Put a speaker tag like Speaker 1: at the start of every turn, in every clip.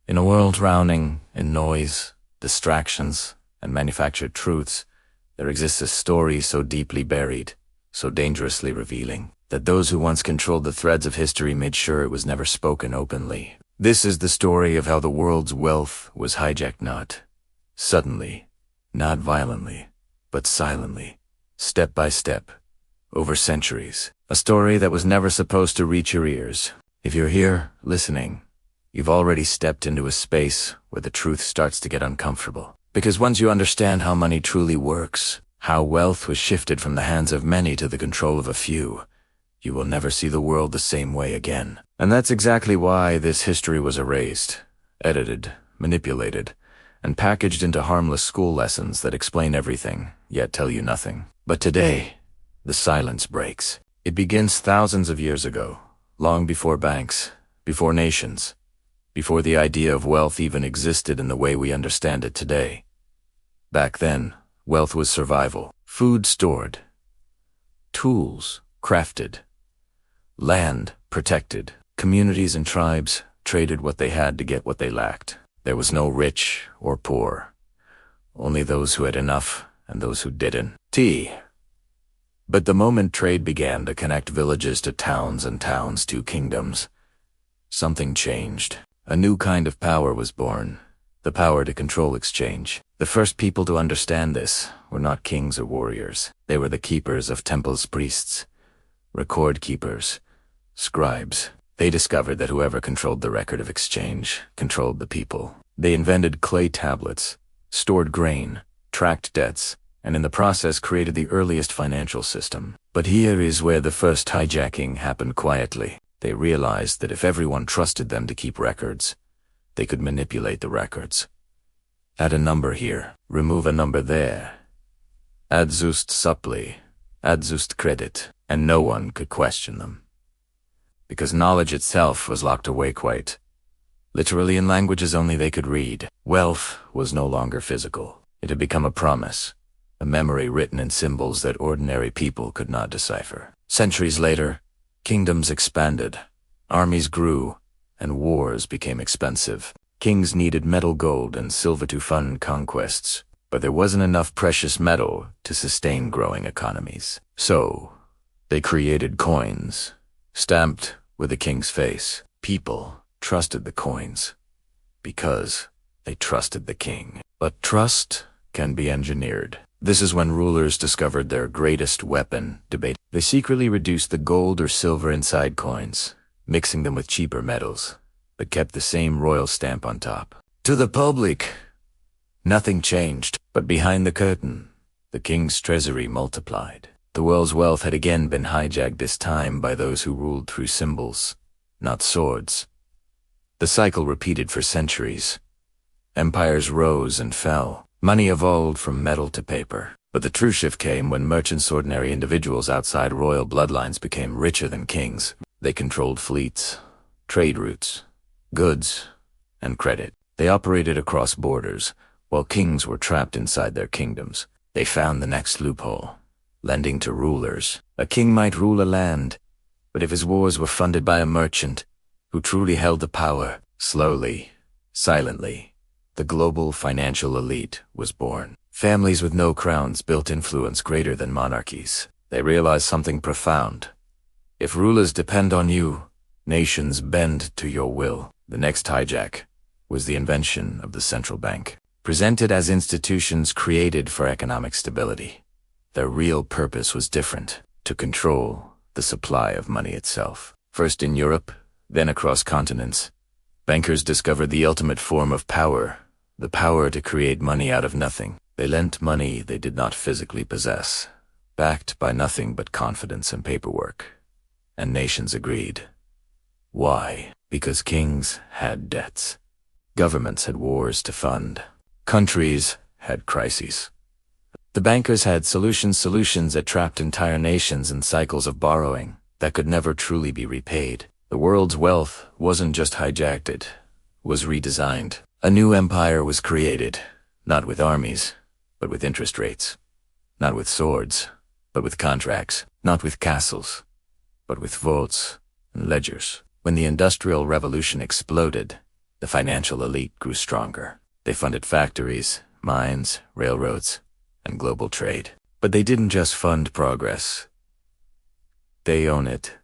Speaker 1: In a world drowning in noise, distractions, and manufactured truths, there exists a story so deeply buried, so dangerously revealing, that those who once controlled the threads of history made sure it was never spoken openly. This is the story of how the world's wealth was hijacked not suddenly, not violently, but silently, step by step, over centuries. A story that was never supposed to reach your ears. If you're here, listening, you've already stepped into a space where the truth starts to get uncomfortable. Because once you understand how money truly works, how wealth was shifted from the hands of many to the control of a few, you will never see the world the same way again. And that's exactly why this history was erased, edited, manipulated, and packaged into harmless school lessons that explain everything, yet tell you nothing. But today, the silence breaks. It begins thousands of years ago, long before banks, before nations, before the idea of wealth even existed in the way we understand it today. Back then, wealth was survival, food stored, tools crafted, land protected. Communities and tribes traded what they had to get what they lacked. There was no rich or poor, only those who had enough and those who didn't. But the moment trade began to connect villages to towns and towns to kingdoms, something changed. A new kind of power was born, the power to control exchange. The first people to understand this were not kings or warriors. They were the keepers of temples, priests, record keepers, scribes. They discovered that whoever controlled the record of exchange controlled the people. They invented clay tablets, stored grain, tracked debts, and in the process created the earliest financial system. But here is where the first hijacking happened quietly. They realized that if everyone trusted them to keep records, they could manipulate the records. Add a number here, remove a number there. Adjust supply, adjust credit, and no one could question them. Because knowledge itself was locked away quite literally in languages only they could read. Wealth was no longer physical. It had become a promise, a memory written in symbols that ordinary people could not decipher. Centuries later, kingdoms expanded, armies grew, and wars became expensive. Kings needed metal, gold, and silver to fund conquests, but there wasn't enough precious metal to sustain growing economies. So, they created coins, stamped with the king's face. People trusted the coins because they trusted the king. But trust can be engineered. This is when rulers discovered their greatest weapon, debate. They secretly reduced the gold or silver inside coins, mixing them with cheaper metals, but kept the same royal stamp on top. To the public, nothing changed, but behind the curtain, the king's treasury multiplied. The world's wealth had again been hijacked, this time by those who ruled through symbols, not swords. The cycle repeated for centuries. Empires rose and fell. Money evolved from metal to paper. But the true shift came when merchants, ordinary individuals outside royal bloodlines, became richer than kings. They controlled fleets, trade routes, goods, and credit. They operated across borders, while kings were trapped inside their kingdoms. They found the next loophole: lending to rulers. A king might rule a land, but if his wars were funded by a merchant who truly held the power, slowly, silently, the global financial elite was born. Families with no crowns built influence greater than monarchies. They realized something profound. If rulers depend on you, nations bend to your will. The next hijack was the invention of the central bank. Presented as institutions created for economic stability, their real purpose was different: to control the supply of money itself. First in Europe, then across continents, bankers discovered the ultimate form of power, the power to create money out of nothing. They lent money they did not physically possess, backed by nothing but confidence and paperwork. And nations agreed. Why? Because kings had debts. Governments had wars to fund. Countries had crises. The bankers had solutions that trapped entire nations in cycles of borrowing that could never truly be repaid. The world's wealth wasn't just hijacked, it was redesigned. A new empire was created, not with armies, but with interest rates. Not with swords, but with contracts. Not with castles, but with vaults and ledgers. When the Industrial Revolution exploded, The financial elite grew stronger. They funded factories, mines, railroads, and global trade. But they didn't just fund progress. They own it.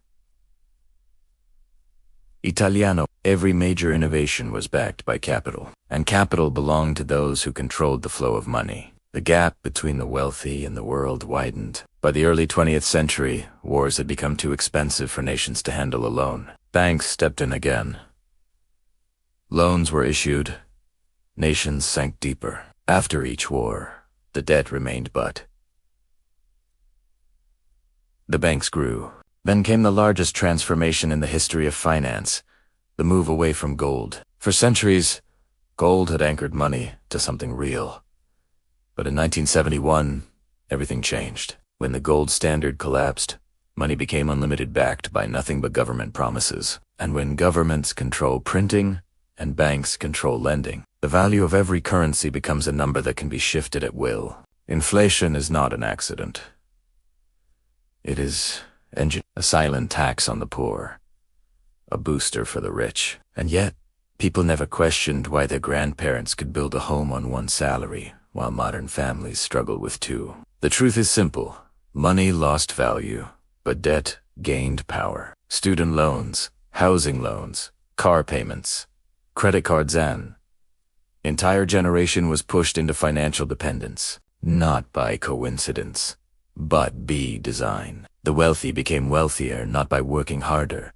Speaker 1: Italiano, every major innovation was backed by capital, and capital belonged to those who controlled the flow of money. The gap between the wealthy and the world widened. By the early 20th century, wars had become too expensive for nations to handle alone. Banks stepped in again. Loans were issued. Nations sank deeper. After each war, the debt remained but the banks grew. Then came the largest transformation in the history of finance, the move away from gold. For centuries, gold had anchored money to something real. But in 1971, everything changed. When the gold standard collapsed, money became unlimited, backed by nothing but government promises. And when governments control printing and banks control lending, the value of every currency becomes a number that can be shifted at will. Inflation is not an accident. It is a silent tax on the poor, a booster for the rich. And yet, people never questioned why their grandparents could build a home on one salary, while modern families struggle with two. The truth is simple. Money lost value, but debt gained power. Student loans, housing loans, car payments, credit cards, and entire generation was pushed into financial dependence, not by coincidence, but by design. The wealthy became wealthier not by working harder,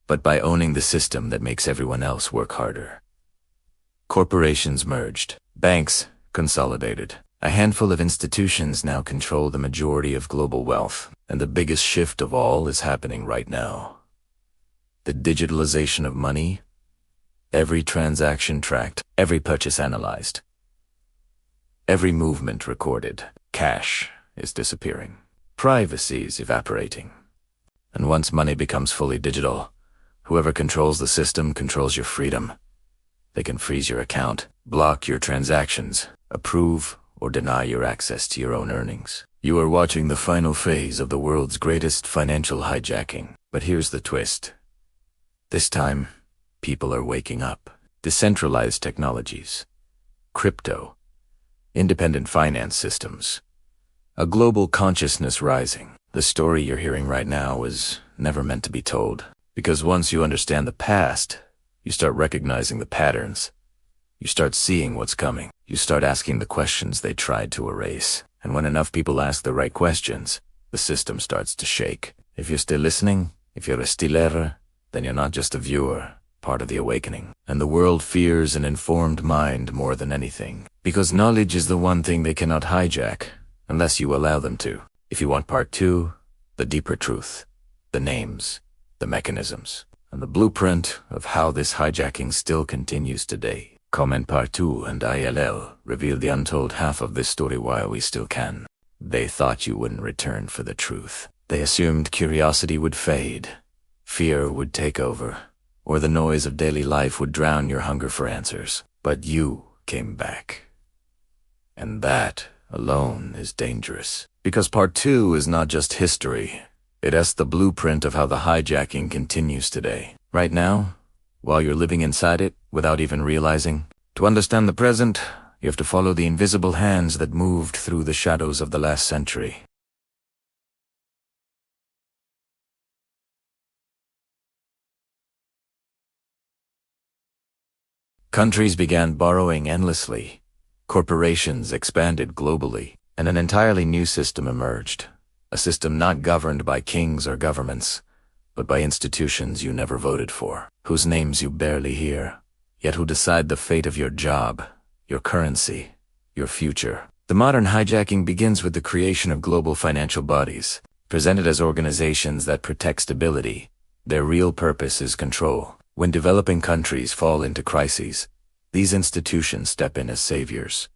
Speaker 1: but by owning the system that makes everyone else work harder. Corporations merged. Banks consolidated. A handful of institutions now control the majority of global wealth, and the biggest shift of all is happening right now. The digitalization of money. Every transaction tracked, every purchase analyzed, every movement recorded. Cash is disappearing. Privacy is evaporating. And once money becomes fully digital, whoever controls the system controls your freedom. They can freeze your account, block your transactions, approve or deny your access to your own earnings. You are watching the final phase of the world's greatest financial hijacking. But here's the twist. This time, people are waking up. Decentralized technologies, crypto, independent finance systems, a global consciousness rising. The story you're hearing right now was never meant to be told. Because once you understand the past, you start recognizing the patterns. You start seeing what's coming. You start asking the questions they tried to erase. And when enough people ask the right questions, the system starts to shake. If you're still listening, if you're a stiller, then you're not just a viewer, part of the awakening. And the world fears an informed mind more than anything. Because knowledge is the one thing they cannot hijack, unless you allow them to. If you want part 2, the deeper truth, the names, the mechanisms, and the blueprint of how this hijacking still continues today, comment part 2 and ILL reveal the untold half of this story while we still can. They thought you wouldn't return for the truth. They assumed curiosity would fade, fear would take over, or the noise of daily life would drown your hunger for answers. But you came back. And that alone is dangerous. Because part 2 is not just history. It has the blueprint of how the hijacking continues today. Right now, while you're living inside it without even realizing. To understand the present, you have to follow the invisible hands that moved through the shadows of the last century. Countries began borrowing endlessly. Corporations expanded globally, and an entirely new system emerged. A system not governed by kings or governments, but by institutions you never voted for, whose names you barely hear, yet who decide the fate of your job, your currency, your future. The modern hijacking begins with the creation of global financial bodies, presented as organizations that protect stability. Their real purpose is control. When developing countries fall into crises, these institutions step in as saviors,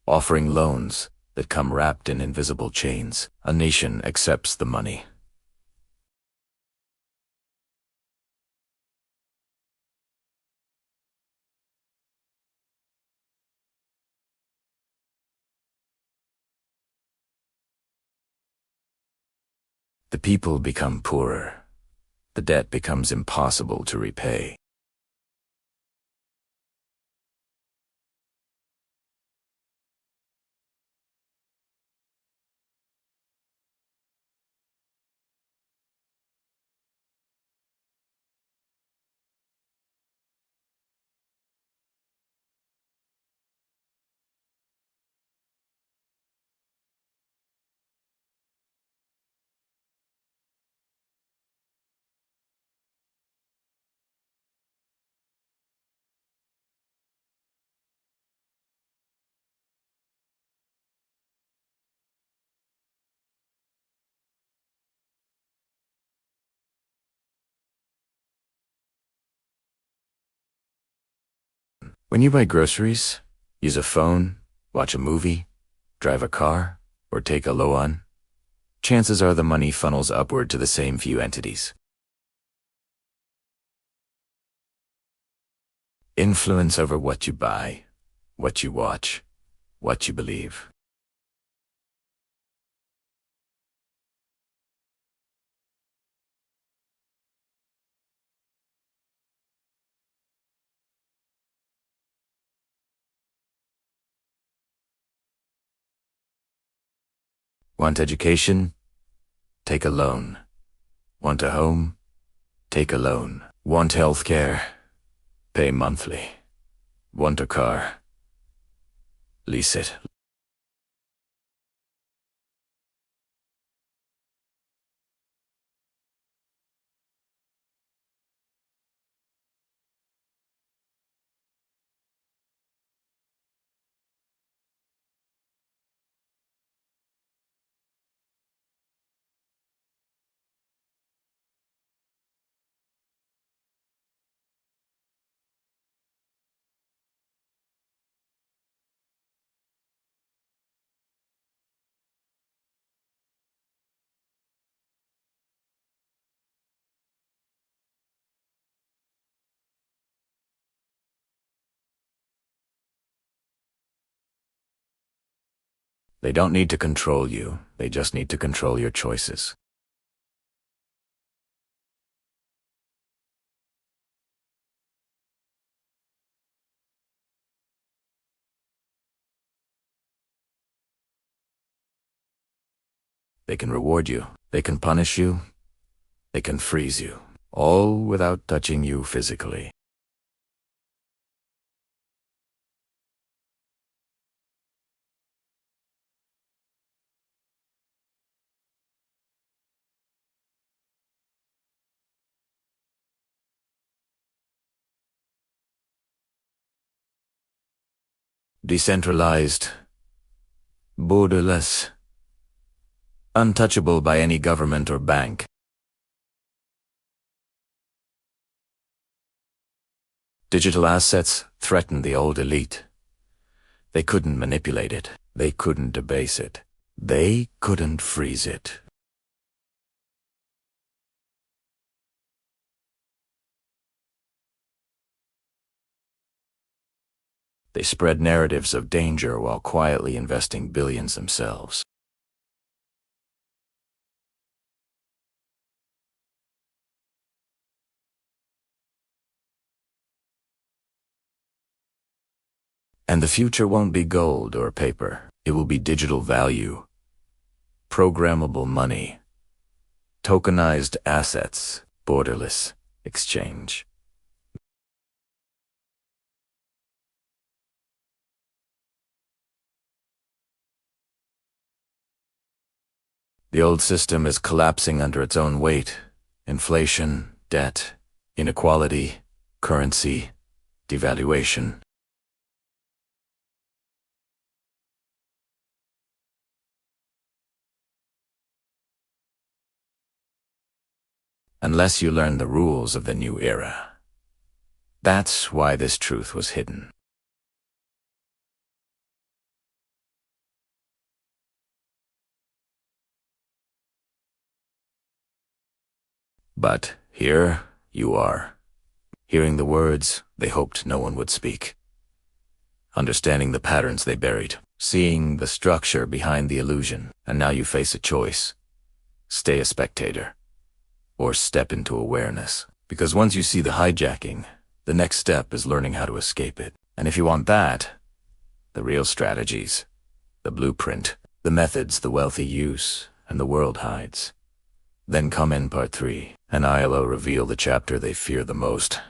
Speaker 1: offering loans that come wrapped in invisible chains. A nation accepts the money. The people become poorer. The debt becomes impossible to repay. When you buy groceries, use a phone, watch a movie, drive a car, or take a loan, chances are the money funnels upward to the same few entities. Influence over what you buy, what you watch, what you believe. Want education? Take a loan. Want a home? Take a loan. Want healthcare? Pay monthly. Want a car? Lease it. They don't need to control you, they just need to control your choices. They can reward you, they can punish you, they can freeze you, all without touching you physically. Decentralized, borderless, untouchable by any government or bank. Digital assets threaten the old elite. They couldn't manipulate it. They couldn't debase it. They couldn't freeze it. They spread narratives of danger while quietly investing billions themselves. And the future won't be gold or paper. It will be digital value, programmable money, tokenized assets, borderless exchange. The old system is collapsing under its own weight. Inflation, debt, inequality, currency, devaluation. Unless you learn the rules of the new era. That's why this truth was hidden. But here you are, hearing the words they hoped no one would speak, understanding the patterns they buried, seeing the structure behind the illusion, and now you face a choice. Stay a spectator, or step into awareness. Because once you see the hijacking, the next step is learning how to escape it. And if you want that, the real strategies, the blueprint, the methods the wealthy use and the world hides, then come in part 3, and I'll reveal the chapter they fear the most.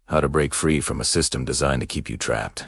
Speaker 1: How to break free from a system designed to keep you trapped.